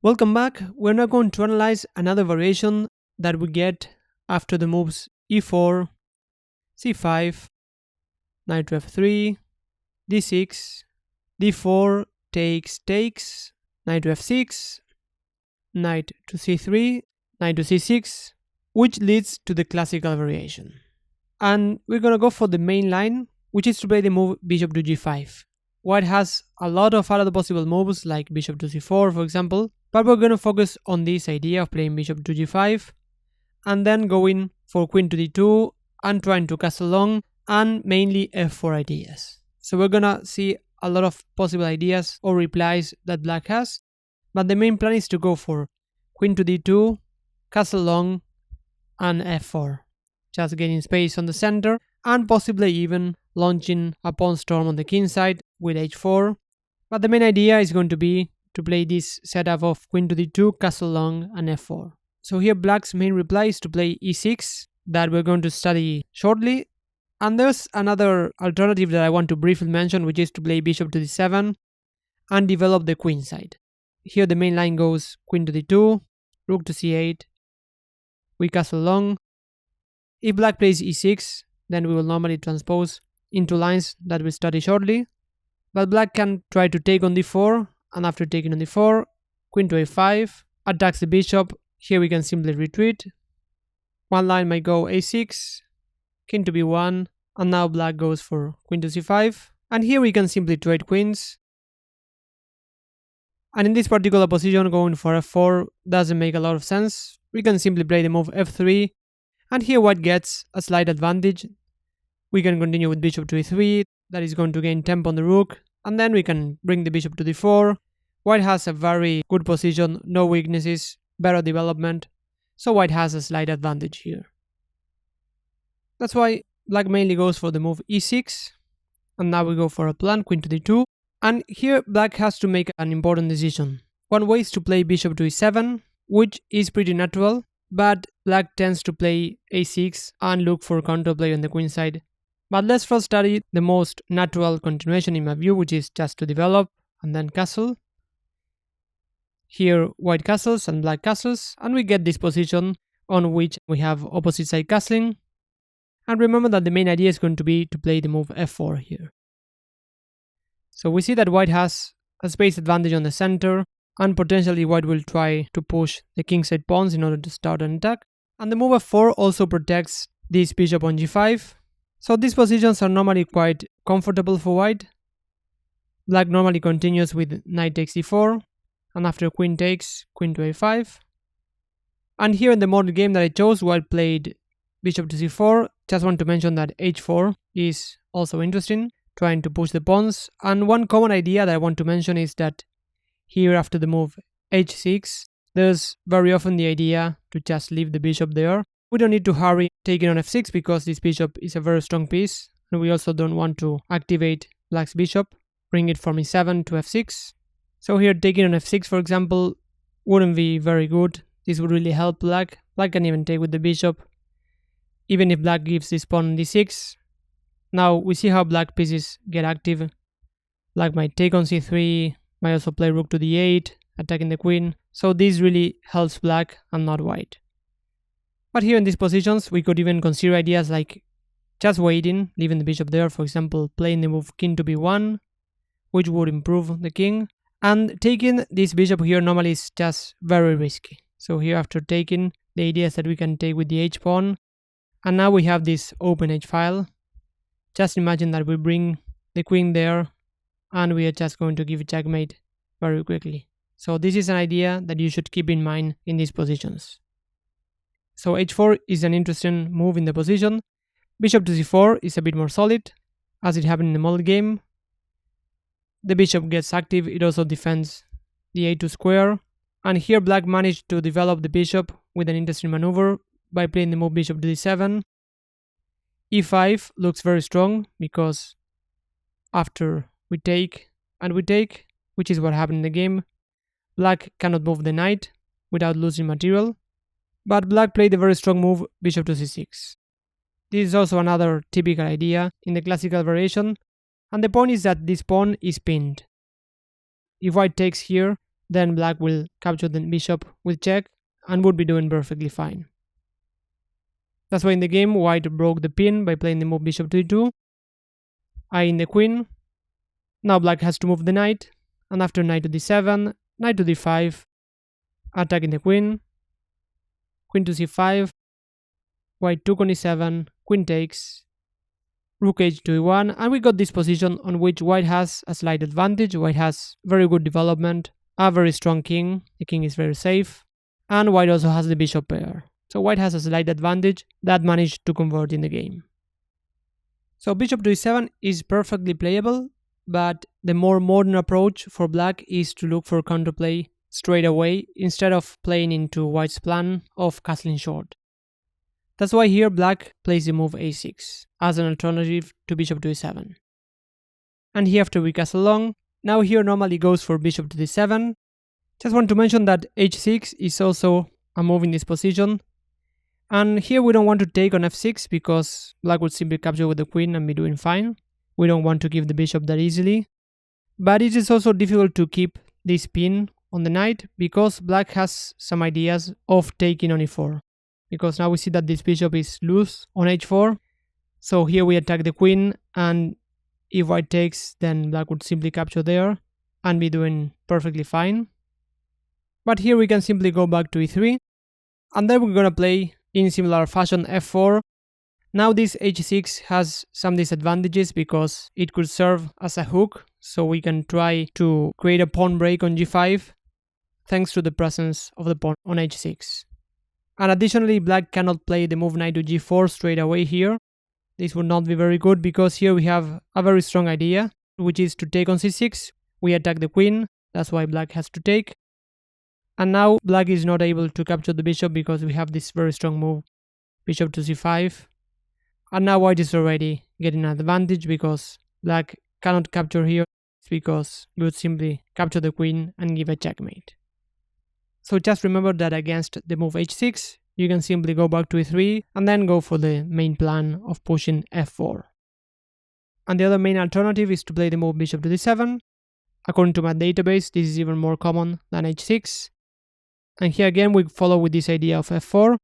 Welcome back. We're now going to analyze another variation that we get after the moves e4, c5, knight to f3, d6, d4, takes, knight to f6, knight to c3, knight to c6, which leads to the classical variation. And we're gonna go for the main line, which is to play the move bishop to g5. White has a lot of other possible moves like bishop to c4, for example, but we're going to focus on this idea of playing bishop to g5 and then going for queen to d2 and trying to castle long and mainly f4 ideas. So we're going to see a lot of possible ideas or replies that black has, but the main plan is to go for queen to d2, castle long and f4, just getting space on the center and possibly even launching a pawn storm on the king side with h4. But the main idea is going to be to play this setup of queen to d2, castle long and f4. So here black's main reply is to play e6 that we're going to study shortly. And there's another alternative that I want to briefly mention, which is to play bishop to d7 and develop the queen side. Here the main line goes queen to d2, rook to c8, we castle long. If black plays e6, then we will normally transpose into lines that we study shortly. But black can try to take on d4, and after taking on d4, queen to a5, attacks the bishop. Here we can simply retreat. One line might go a6, king to b1, and now black goes for queen to c5. And here we can simply trade queens. And in this particular position, going for f4 doesn't make a lot of sense. We can simply play the move f3, and here white gets a slight advantage. We can continue with bishop to e3, that is going to gain tempo on the rook, and then we can bring the bishop to d4. White has a very good position, no weaknesses, better development, so white has a slight advantage here. That's why black mainly goes for the move e6, and now we go for a plan, queen to d2, and here black has to make an important decision. One way is to play bishop to e7, which is pretty natural, but black tends to play a6 and look for counterplay on the queen side. But let's first study the most natural continuation in my view, which is just to develop and then castle. Here white castles and black castles, and we get this position on which we have opposite side castling. And remember that the main idea is going to be to play the move f4 here. So we see that white has a space advantage on the center, and potentially white will try to push the kingside pawns in order to start an attack. And the move f4 also protects this bishop on g5. So these positions are normally quite comfortable for white. Black normally continues with knight takes d4, and after queen takes, queen to a5. And here in the model game that I chose, white played bishop to c4. Just want to mention that h4 is also interesting, trying to push the pawns. And one common idea that I want to mention is that here after the move h6, there's very often the idea to just leave the bishop there. We don't need to hurry taking on f6 because this bishop is a very strong piece, and we also don't want to activate black's bishop, bring it from e7 to f6. So here taking on f6, for example, wouldn't be very good. This would really help black. Black can even take with the bishop, even if black gives this pawn on d6. Now we see how black pieces get active. Black might take on c3, might also play rook to d8, attacking the queen. So this really helps black and not white. But here in these positions, we could even consider ideas like just waiting, leaving the bishop there, for example, playing the move king to b1, which would improve the king. And taking this bishop here normally is just very risky. So here after taking, the idea is that we can take with the h-pawn. And now we have this open h-file. Just imagine that we bring the queen there, and we are just going to give checkmate very quickly. So this is an idea that you should keep in mind in these positions. So h4 is an interesting move in the position. Bishop to c4 is a bit more solid, as it happened in the model game. The bishop gets active, it also defends the a2 square. And here black managed to develop the bishop with an interesting maneuver by playing the move bishop to d7. e5 looks very strong because after we take and we take, which is what happened in the game, black cannot move the knight without losing material. But black played a very strong move, bishop to c6. This is also another typical idea in the classical variation, and the point is that this pawn is pinned. If white takes here, then black will capture the bishop with check and would be doing perfectly fine. That's why in the game white broke the pin by playing the move bishop to e2, eyeing the queen. Now black has to move the knight, and after knight to d7, knight to d5, attacking the queen to c5, white took on e7, queen takes, rook h to e1, and we got this position on which white has a slight advantage. White has very good development, a very strong king, the king is very safe, and white also has the bishop pair. So white has a slight advantage that managed to convert in the game. So bishop to e7 is perfectly playable, but the more modern approach for black is to look for counterplay straight away instead of playing into white's plan of castling short. That's why here black plays the move a6 as an alternative to bishop to e7. And here after we castle long, now here normally goes for bishop to d7. Just want to mention that h6 is also a move in this position. And here we don't want to take on f6 because black would simply capture with the queen and be doing fine. We don't want to give the bishop that easily. But it is also difficult to keep this pin on the knight because black has some ideas of taking on e4. Because now we see that this bishop is loose on h4. So here we attack the queen, and if white takes, then black would simply capture there and be doing perfectly fine. But here we can simply go back to e3, and then we're gonna play in similar fashion f4. Now this h6 has some disadvantages because it could serve as a hook, so we can try to create a pawn break on g5 thanks to the presence of the pawn on h6. And additionally, black cannot play the move knight to g4 straight away here. This would not be very good because here we have a very strong idea, which is to take on c6. We attack the queen, that's why black has to take. And now black is not able to capture the bishop because we have this very strong move, bishop to c5. And now white is already getting an advantage because black cannot capture here because we would simply capture the queen and give a checkmate. So just remember that against the move h6, you can simply go back to e3 and then go for the main plan of pushing f4. And the other main alternative is to play the move bishop to d7. According to my database, this is even more common than h6. And here again we follow with this idea of f4.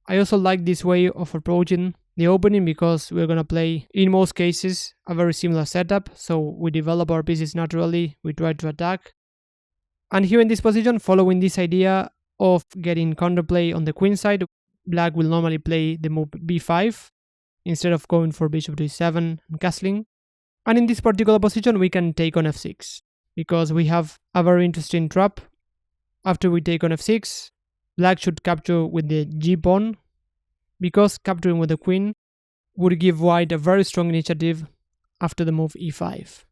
I also like this way of approaching the opening because we're gonna play, in most cases, a very similar setup. So we develop our pieces naturally, we try to attack. And here in this position, following this idea of getting counterplay on the queen side, black will normally play the move b5 instead of going for bishop to e7 and castling. And in this particular position, we can take on f6 because we have a very interesting trap. After we take on f6, black should capture with the g-pawn because capturing with the queen would give white a very strong initiative after the move e5.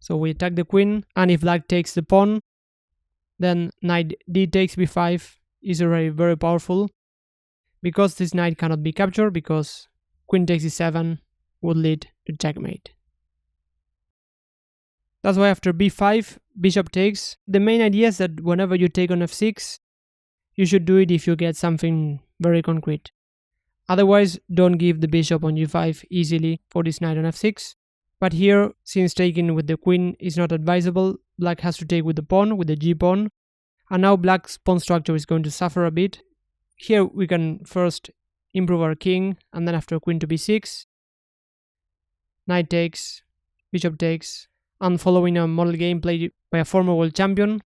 So we attack the queen, and if black takes the pawn, then knight d takes b5 is already very powerful because this knight cannot be captured because queen takes e7 would lead to checkmate. That's why after b5, bishop takes. The main idea is that whenever you take on f6, you should do it if you get something very concrete. Otherwise, don't give the bishop on g5 easily for this knight on f6. But here, since taking with the queen is not advisable, black has to take with the pawn, with the g-pawn. And now black's pawn structure is going to suffer a bit. Here we can first improve our king, and then after queen to b6, knight takes, bishop takes, and following a model game played by a former world champion,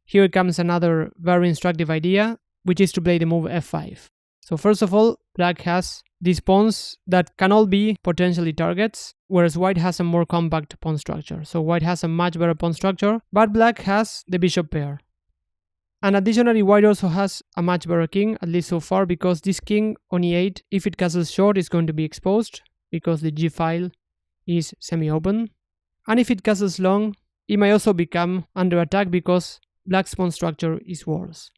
here comes another very instructive idea, which is to play the move f5. So first of all, black has these pawns that can all be potentially targets, whereas white has a more compact pawn structure. So white has a much better pawn structure, but black has the bishop pair. And additionally, white also has a much better king, at least so far, because this king on e8, if it castles short, is going to be exposed, because the g-file is semi-open. And if it castles long, it may also become under attack because black's pawn structure is worse.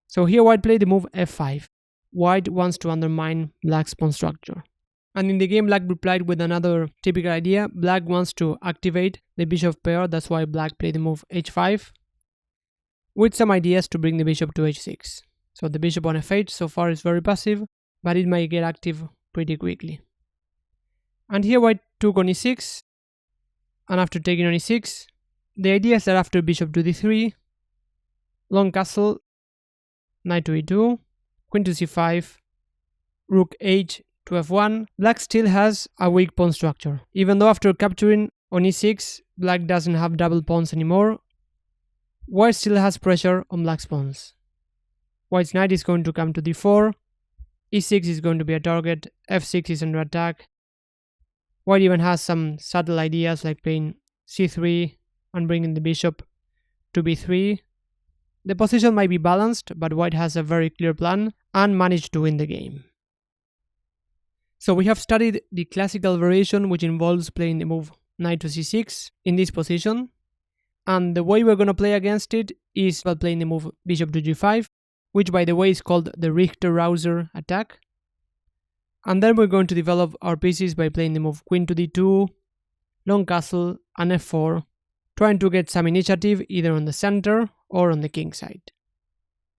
So here white played the move f5. White wants to undermine black's pawn structure. And in the game, black replied with another typical idea. Black wants to activate the bishop pair, that's why black played the move h5, with some ideas to bring the bishop to h6. So the bishop on f8 so far is very passive, but it might get active pretty quickly. And here white took on e6, and after taking on e6, The idea is that after bishop to d3, long castle, knight to e2, queen to c5, rook h to f1, black still has a weak pawn structure. Even though after capturing on e6, black doesn't have double pawns anymore, white still has pressure on black's pawns. White's knight is going to come to d4, e6 is going to be a target, f6 is under attack. White even has some subtle ideas like playing c3 and bringing the bishop to b3. The position might be balanced, but white has a very clear plan and managed to win the game. So we have studied the classical variation, which involves playing the move knight to c6 in this position. And the way we're going to play against it is by playing the move bishop to g5, which by the way is called the Richter Rauzer Attack. And then we're going to develop our pieces by playing the move queen to d2, long castle, and f4, trying to get some initiative either on the center or on the king side.